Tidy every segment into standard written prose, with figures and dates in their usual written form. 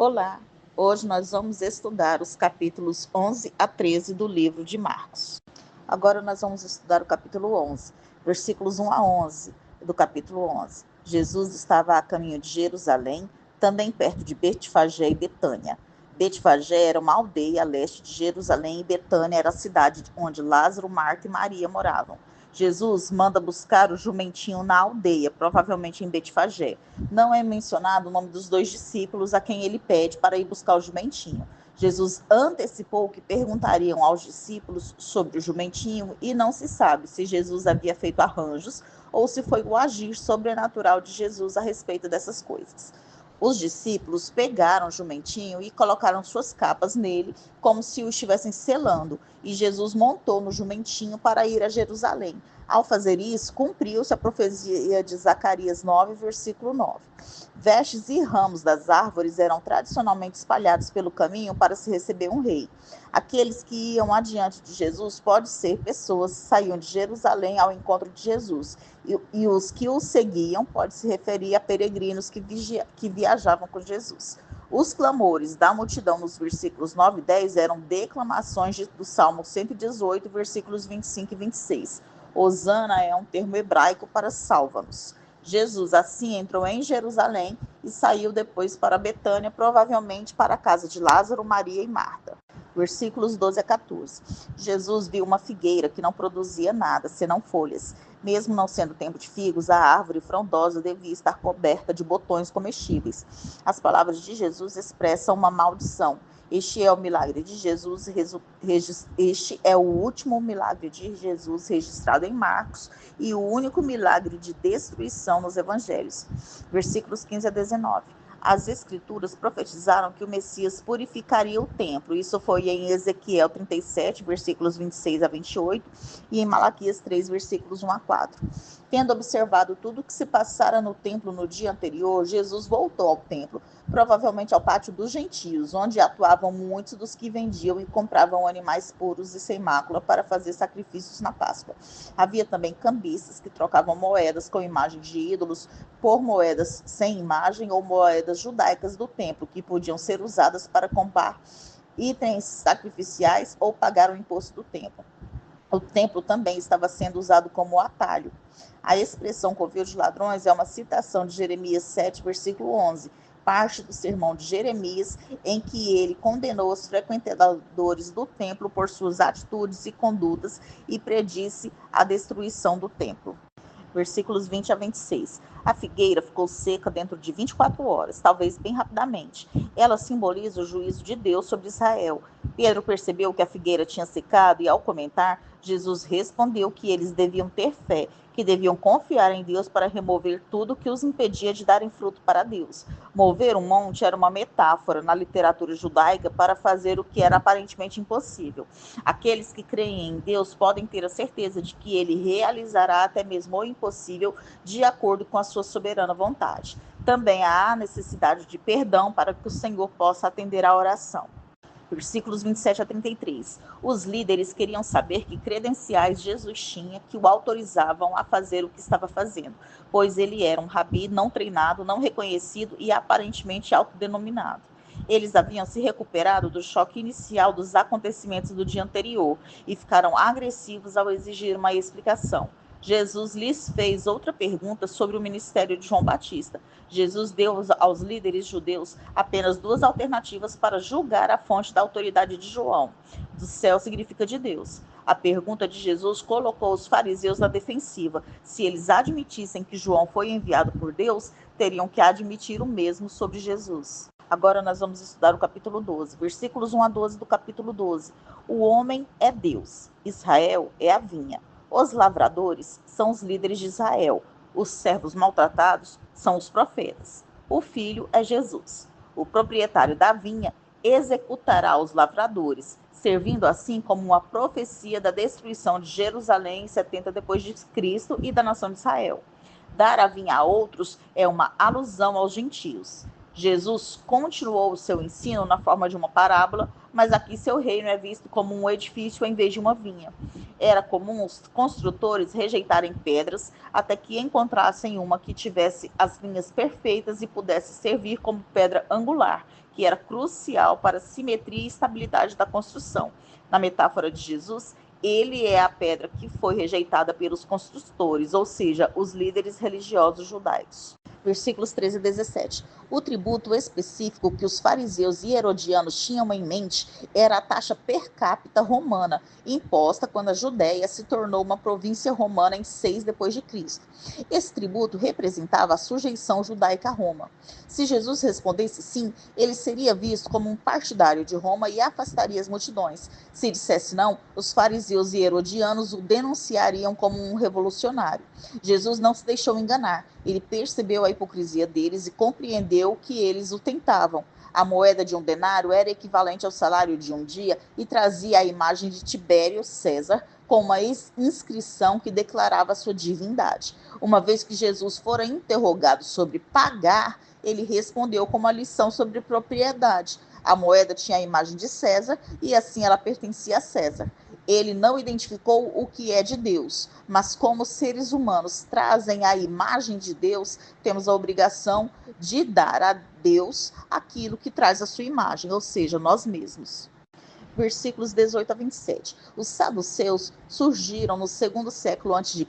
Olá! Hoje nós vamos estudar os capítulos 11 a 13 do livro de Marcos. Agora nós vamos estudar o capítulo 11, versículos 1 a 11 do capítulo 11. Jesus estava a caminho de Jerusalém, também perto de Betfagé e Betânia. Betfagé era uma aldeia a leste de Jerusalém e Betânia era a cidade onde Lázaro, Marta e Maria moravam. Jesus manda buscar o jumentinho na aldeia, provavelmente em Betfagé. Não é mencionado o nome dos dois discípulos a quem ele pede para ir buscar o jumentinho. Jesus antecipou que perguntariam aos discípulos sobre o jumentinho e não se sabe se Jesus havia feito arranjos ou se foi o agir sobrenatural de Jesus a respeito dessas coisas. Os discípulos pegaram o jumentinho e colocaram suas capas nele, como se o estivessem selando, e Jesus montou no jumentinho para ir a Jerusalém. Ao fazer isso, cumpriu-se a profecia de Zacarias 9, versículo 9. Vestes e ramos das árvores eram tradicionalmente espalhados pelo caminho para se receber um rei. Aqueles que iam adiante de Jesus pode ser pessoas que saíam de Jerusalém ao encontro de Jesus, e os que o seguiam pode se referir a peregrinos que viajavam com Jesus. Os clamores da multidão nos versículos 9 e 10 eram declamações do Salmo 118, versículos 25 e 26. Hosana é um termo hebraico para salva-nos. Jesus assim entrou em Jerusalém e saiu depois para Betânia, provavelmente para a casa de Lázaro, Maria e Marta. Versículos 12 a 14. Jesus viu uma figueira que não produzia nada, senão folhas. Mesmo não sendo tempo de figos, a árvore frondosa devia estar coberta de botões comestíveis. As palavras de Jesus expressam uma maldição. Este é o milagre de Jesus, este é o último milagre de Jesus registrado em Marcos e o único milagre de destruição nos evangelhos. Versículos 15 a 19. As escrituras profetizaram que o Messias purificaria o templo. Isso foi em Ezequiel 37, versículos 26 a 28, e em Malaquias 3, versículos 1 a 4. Tendo observado tudo o que se passara no templo no dia anterior, Jesus voltou ao templo, provavelmente ao pátio dos gentios, onde atuavam muitos dos que vendiam e compravam animais puros e sem mácula para fazer sacrifícios na Páscoa. Havia também cambistas que trocavam moedas com imagem de ídolos por moedas sem imagem ou moedas judaicas do templo, que podiam ser usadas para comprar itens sacrificiais ou pagar o imposto do templo. O templo também estava sendo usado como atalho. A expressão covil de ladrões é uma citação de Jeremias 7, versículo 11, parte do sermão de Jeremias, em que ele condenou os frequentadores do templo por suas atitudes e condutas e predisse a destruição do templo. Versículos 20 a 26. A figueira ficou seca dentro de 24 horas, talvez bem rapidamente. Ela simboliza o juízo de Deus sobre Israel. Pedro percebeu que a figueira tinha secado e, ao comentar, Jesus respondeu que eles deviam ter fé, que deviam confiar em Deus para remover tudo que os impedia de darem fruto para Deus. Mover um monte era uma metáfora na literatura judaica para fazer o que era aparentemente impossível. Aqueles que creem em Deus podem ter a certeza de que ele realizará até mesmo o impossível de acordo com a sua soberana vontade. Também há necessidade de perdão para que o Senhor possa atender à oração. Versículos 27 a 33. Os líderes queriam saber que credenciais Jesus tinha que o autorizavam a fazer o que estava fazendo, pois ele era um rabi não treinado, não reconhecido e aparentemente autodenominado. Eles haviam se recuperado do choque inicial dos acontecimentos do dia anterior e ficaram agressivos ao exigir uma explicação. Jesus lhes fez outra pergunta sobre o ministério de João Batista. Jesus deu aos líderes judeus apenas duas alternativas para julgar a fonte da autoridade de João. Do céu significa de Deus. A pergunta de Jesus colocou os fariseus na defensiva. Se eles admitissem que João foi enviado por Deus, teriam que admitir o mesmo sobre Jesus. Agora nós vamos estudar o capítulo 12, versículos 1 a 12 do capítulo 12. O homem é Deus, Israel é a vinha. Os lavradores são os líderes de Israel. Os servos maltratados são os profetas. O filho é Jesus. O proprietário da vinha executará os lavradores, servindo assim como uma profecia da destruição de Jerusalém em 70 depois de Cristo e da nação de Israel. Dar a vinha a outros é uma alusão aos gentios. Jesus continuou o seu ensino na forma de uma parábola, mas aqui seu reino é visto como um edifício em vez de uma vinha. Era comum os construtores rejeitarem pedras até que encontrassem uma que tivesse as linhas perfeitas e pudesse servir como pedra angular, que era crucial para a simetria e estabilidade da construção. Na metáfora de Jesus, ele é a pedra que foi rejeitada pelos construtores, ou seja, os líderes religiosos judaicos. Versículos 13 e 17. O tributo específico que os fariseus e herodianos tinham em mente era a taxa per capita romana, imposta quando a Judéia se tornou uma província romana em 6 depois de Cristo. Esse tributo representava a sujeição judaica a Roma. Se Jesus respondesse sim, ele seria visto como um partidário de Roma e afastaria as multidões. Se dissesse não, os fariseus e herodianos o denunciariam como um revolucionário. Jesus não se deixou enganar. Ele percebeu a hipocrisia deles e compreendeu que eles o tentavam. A moeda de um denário era equivalente ao salário de um dia e trazia a imagem de Tibério César com uma inscrição que declarava sua divindade. Uma vez que Jesus fora interrogado sobre pagar, ele respondeu com uma lição sobre propriedade. A moeda tinha a imagem de César e assim ela pertencia a César. Ele não identificou o que é de Deus, mas como seres humanos trazem a imagem de Deus, temos a obrigação de dar a Deus aquilo que traz a sua imagem, ou seja, nós mesmos. Versículos 18 a 27. Os saduceus surgiram no 2º século a.C.,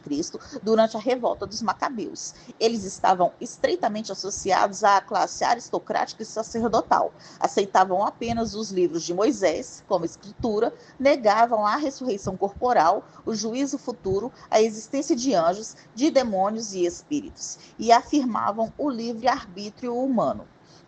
durante a revolta dos Macabeus. Eles estavam estreitamente associados à classe aristocrática e sacerdotal. Aceitavam apenas os livros de Moisés, como escritura, negavam a ressurreição corporal, o juízo futuro, a existência de anjos, de demônios e espíritos, e afirmavam o livre-arbítrio humano.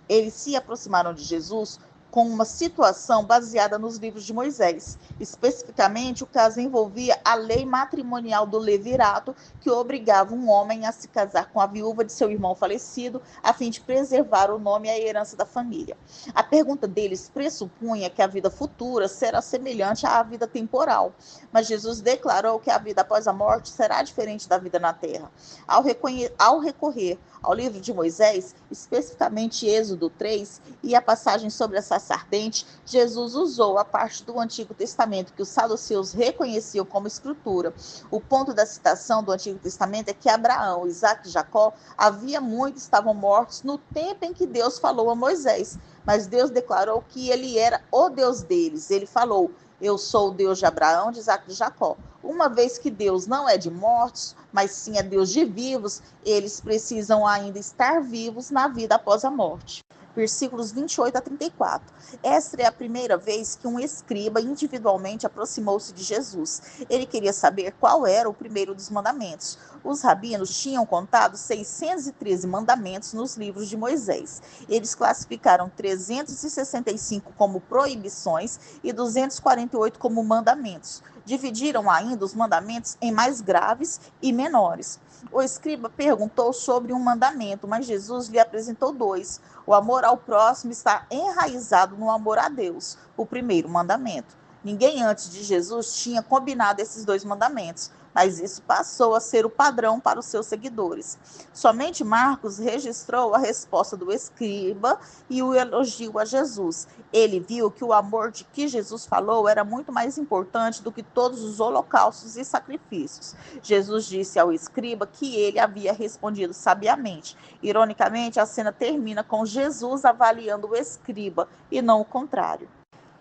Eles se aproximaram de Jesus com uma situação baseada nos livros de Moisés. Especificamente, o caso envolvia a lei matrimonial do levirato, que obrigava um homem a se casar com a viúva de seu irmão falecido, a fim de preservar o nome e a herança da família. A pergunta deles pressupunha que a vida futura será semelhante à vida temporal, mas Jesus declarou que a vida após a morte será diferente da vida na terra. Ao recorrer ao livro de Moisés, especificamente Êxodo 3, e a passagem sobre a sarça ardente, Jesus usou a parte do Antigo Testamento que os saduceus reconheciam como escritura. O ponto da citação do Antigo Testamento é que Abraão, Isaque e Jacó havia muito estavam mortos no tempo em que Deus falou a Moisés, mas Deus declarou que ele era o Deus deles. Ele falou: eu sou o Deus de Abraão, de Isaque e de Jacó. Uma vez que Deus não é de mortos, mas sim é Deus de vivos, eles precisam ainda estar vivos na vida após a morte. Versículos 28 a 34. Esta é a primeira vez que um escriba individualmente aproximou-se de Jesus. Ele queria saber qual era o primeiro dos mandamentos. Os rabinos tinham contado 613 mandamentos nos livros de Moisés. Eles classificaram 365 como proibições e 248 como mandamentos. Dividiram ainda os mandamentos em mais graves e menores. O escriba perguntou sobre um mandamento, mas Jesus lhe apresentou 2. O amor ao próximo está enraizado no amor a Deus, o primeiro mandamento. Ninguém antes de Jesus tinha combinado esses 2 mandamentos, mas isso passou a ser o padrão para os seus seguidores. Somente Marcos registrou a resposta do escriba e o elogio a Jesus. Ele viu que o amor de que Jesus falou era muito mais importante do que todos os holocaustos e sacrifícios. Jesus disse ao escriba que ele havia respondido sabiamente. Ironicamente, a cena termina com Jesus avaliando o escriba e não o contrário.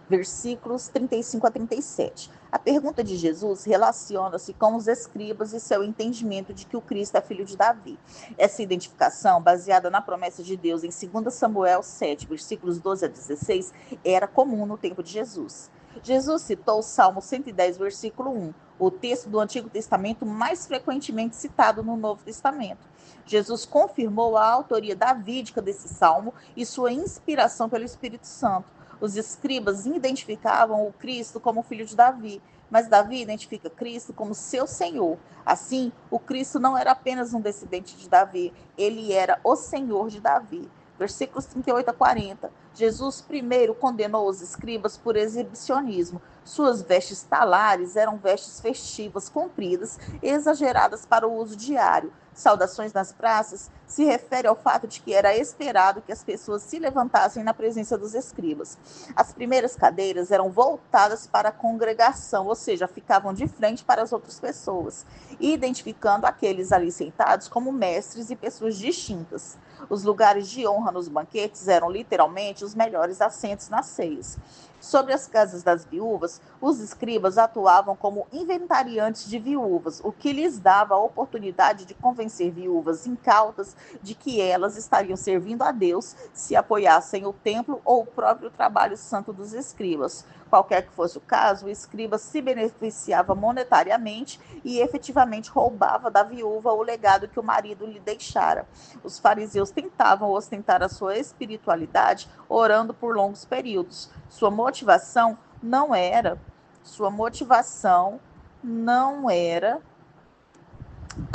Versículos 35 a 37. A pergunta de Jesus relaciona-se com os escribas e seu entendimento de que o Cristo é filho de Davi. Essa identificação, baseada na promessa de Deus em 2 Samuel 7, versículos 12 a 16, era comum no tempo de Jesus. Jesus citou o Salmo 110, versículo 1, o texto do Antigo Testamento mais frequentemente citado no Novo Testamento. Jesus confirmou a autoria davídica desse salmo e sua inspiração pelo Espírito Santo. Os escribas identificavam o Cristo como filho de Davi, mas Davi identifica Cristo como seu Senhor. Assim, o Cristo não era apenas um descendente de Davi, ele era o Senhor de Davi. Versículos 38 a 40. Jesus primeiro condenou os escribas por exibicionismo. Suas vestes talares eram vestes festivas, compridas e exageradas para o uso diário. Saudações nas praças se refere ao fato de que era esperado que as pessoas se levantassem na presença dos escribas. As primeiras cadeiras eram voltadas para a congregação, ou seja, ficavam de frente para as outras pessoas, identificando aqueles ali sentados como mestres e pessoas distintas. Os lugares de honra nos banquetes eram literalmente os melhores assentos nas ceias. Sobre as casas das viúvas, os escribas atuavam como inventariantes de viúvas, o que lhes dava a oportunidade de convencer viúvas incautas de que elas estariam servindo a Deus se apoiassem o templo ou o próprio trabalho santo dos escribas. Qualquer que fosse o caso, o escriba se beneficiava monetariamente e efetivamente roubava da viúva o legado que o marido lhe deixara. Os fariseus tentavam ostentar a sua espiritualidade orando por longos períodos. Sua motivação não era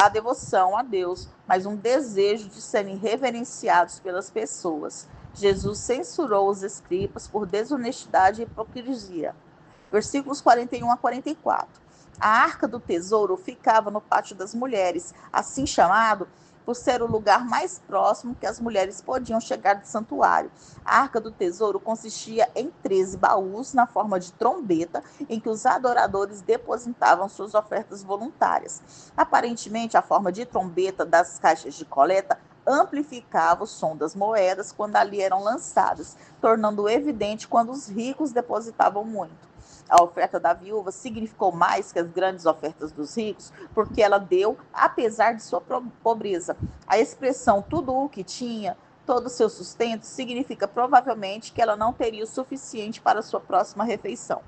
a devoção a Deus, mas um desejo de serem reverenciados pelas pessoas. Jesus censurou os escribas por desonestidade e hipocrisia. Versículos 41 a 44. A arca do tesouro ficava no pátio das mulheres, assim chamado por ser o lugar mais próximo que as mulheres podiam chegar do santuário. A arca do tesouro consistia em 13 baús na forma de trombeta, em que os adoradores depositavam suas ofertas voluntárias. Aparentemente, a forma de trombeta das caixas de coleta amplificava o som das moedas quando ali eram lançadas, tornando evidente quando os ricos depositavam muito. A oferta da viúva significou mais que as grandes ofertas dos ricos, porque ela deu, apesar de sua pobreza. A expressão tudo o que tinha, todo o seu sustento, significa provavelmente que ela não teria o suficiente para a sua próxima refeição.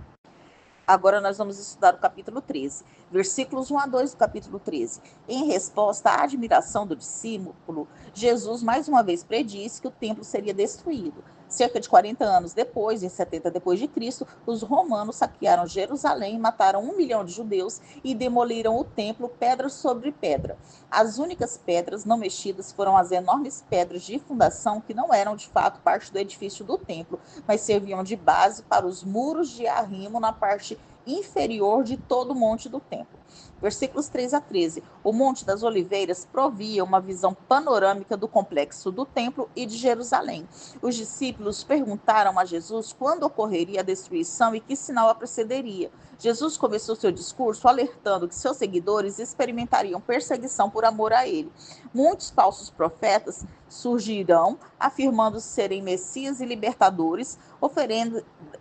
Agora nós vamos estudar o capítulo 13, versículos 1 a 2 do capítulo 13. Em resposta à admiração do discípulo, Jesus mais uma vez predisse que o templo seria destruído. Cerca de 40 anos depois, em 70 depois de Cristo, os romanos saquearam Jerusalém, mataram 1 milhão de judeus e demoliram o templo pedra sobre pedra. As únicas pedras não mexidas foram as enormes pedras de fundação que não eram de fato parte do edifício do templo, mas serviam de base para os muros de arrimo na parte inferior de todo o monte do templo. Versículos 3 a 13. O Monte das Oliveiras provia uma visão panorâmica do complexo do templo e de Jerusalém. Os discípulos perguntaram a Jesus quando ocorreria a destruição e que sinal a precederia. Jesus começou seu discurso alertando que seus seguidores experimentariam perseguição por amor a ele. Muitos falsos profetas surgirão afirmando serem Messias e libertadores,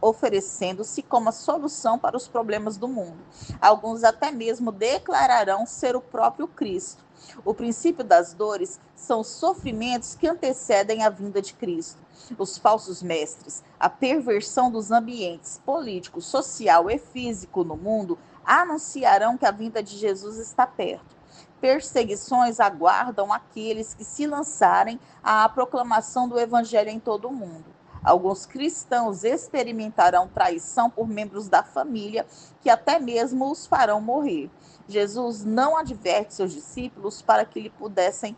oferecendo-se como a solução para os problemas do mundo. Alguns até mesmo declararão ser o próprio Cristo. O princípio das dores são os sofrimentos que antecedem a vinda de Cristo. Os falsos mestres, a perversão dos ambientes político, social e físico no mundo, anunciarão que a vinda de Jesus está perto. Perseguições aguardam aqueles que se lançarem à proclamação do evangelho em todo o mundo. Alguns cristãos experimentarão traição por membros da família, que até mesmo os farão morrer. Jesus não adverte seus discípulos para que lhe pudessem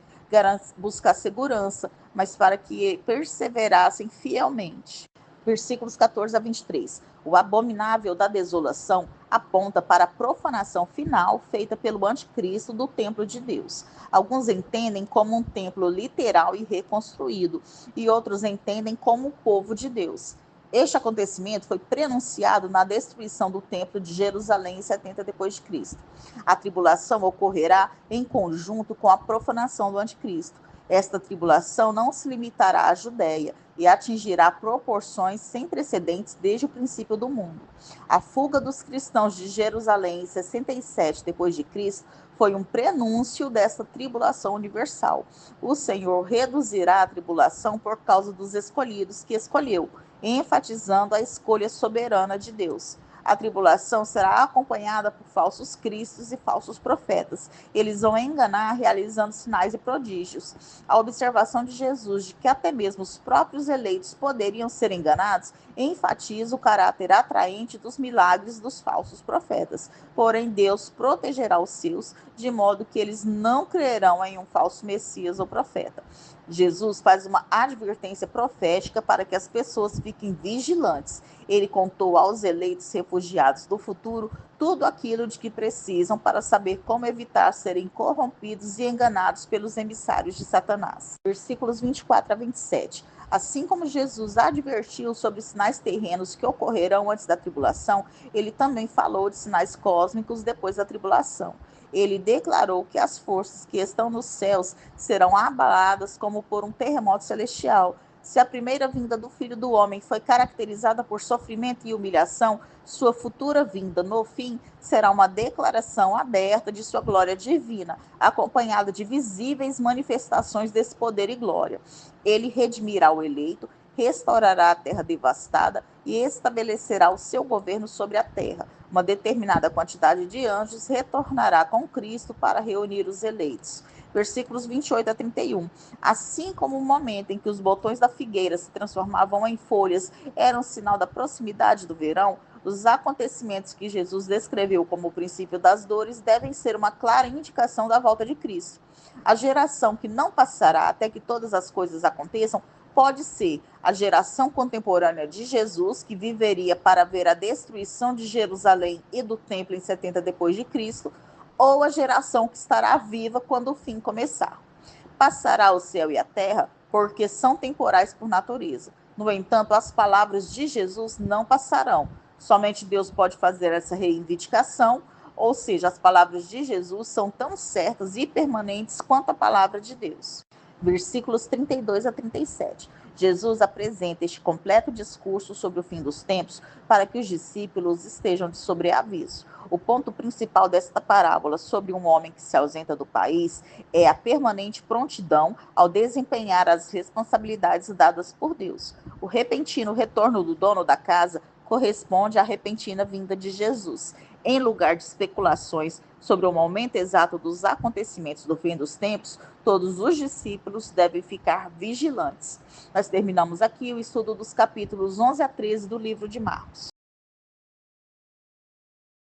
buscar segurança, mas para que perseverassem fielmente. Versículos 14 a 23. O abominável da desolação aponta para a profanação final feita pelo anticristo do templo de Deus. Alguns entendem como um templo literal e reconstruído, e outros entendem como o povo de Deus. Este acontecimento foi prenunciado na destruição do templo de Jerusalém em 70 depois de Cristo. A tribulação ocorrerá em conjunto com a profanação do anticristo. Esta tribulação não se limitará à Judéia e atingirá proporções sem precedentes desde o princípio do mundo. A fuga dos cristãos de Jerusalém em 67 depois de Cristo foi um prenúncio dessa tribulação universal. O Senhor reduzirá a tribulação por causa dos escolhidos que escolheu, enfatizando a escolha soberana de Deus. A tribulação será acompanhada por falsos cristos e falsos profetas. Eles vão enganar realizando sinais e prodígios. A observação de Jesus de que até mesmo os próprios eleitos poderiam ser enganados enfatiza o caráter atraente dos milagres dos falsos profetas. Porém, Deus protegerá os seus, de modo que eles não crerão em um falso Messias ou profeta. Jesus faz uma advertência profética para que as pessoas fiquem vigilantes. Ele contou aos eleitos refugiados do futuro tudo aquilo de que precisam para saber como evitar serem corrompidos e enganados pelos emissários de Satanás. Versículos 24 a 27. Assim como Jesus advertiu sobre os sinais terrenos que ocorrerão antes da tribulação, ele também falou de sinais cósmicos depois da tribulação. Ele declarou que as forças que estão nos céus serão abaladas como por um terremoto celestial. Se a primeira vinda do Filho do Homem foi caracterizada por sofrimento e humilhação, sua futura vinda, no fim, será uma declaração aberta de sua glória divina, acompanhada de visíveis manifestações desse poder e glória. Ele redimirá o eleito, restaurará a terra devastada e estabelecerá o seu governo sobre a terra. Uma determinada quantidade de anjos retornará com Cristo para reunir os eleitos. Versículos 28 a 31. Assim como o momento em que os botões da figueira se transformavam em folhas era um sinal da proximidade do verão, os acontecimentos que Jesus descreveu como o princípio das dores devem ser uma clara indicação da volta de Cristo. A geração que não passará até que todas as coisas aconteçam pode ser a geração contemporânea de Jesus, que viveria para ver a destruição de Jerusalém e do templo em 70 depois de Cristo, ou a geração que estará viva quando o fim começar. Passará o céu e a terra, porque são temporais por natureza. No entanto, as palavras de Jesus não passarão. Somente Deus pode fazer essa reivindicação, ou seja, as palavras de Jesus são tão certas e permanentes quanto a palavra de Deus. Versículos 32 a 37. Jesus apresenta este completo discurso sobre o fim dos tempos para que os discípulos estejam de sobreaviso. O ponto principal desta parábola sobre um homem que se ausenta do país é a permanente prontidão ao desempenhar as responsabilidades dadas por Deus. O repentino retorno do dono da casa corresponde à repentina vinda de Jesus. Em lugar de especulações sobre o momento exato dos acontecimentos do fim dos tempos, todos os discípulos devem ficar vigilantes. Nós terminamos aqui o estudo dos capítulos 11 a 13 do livro de Marcos.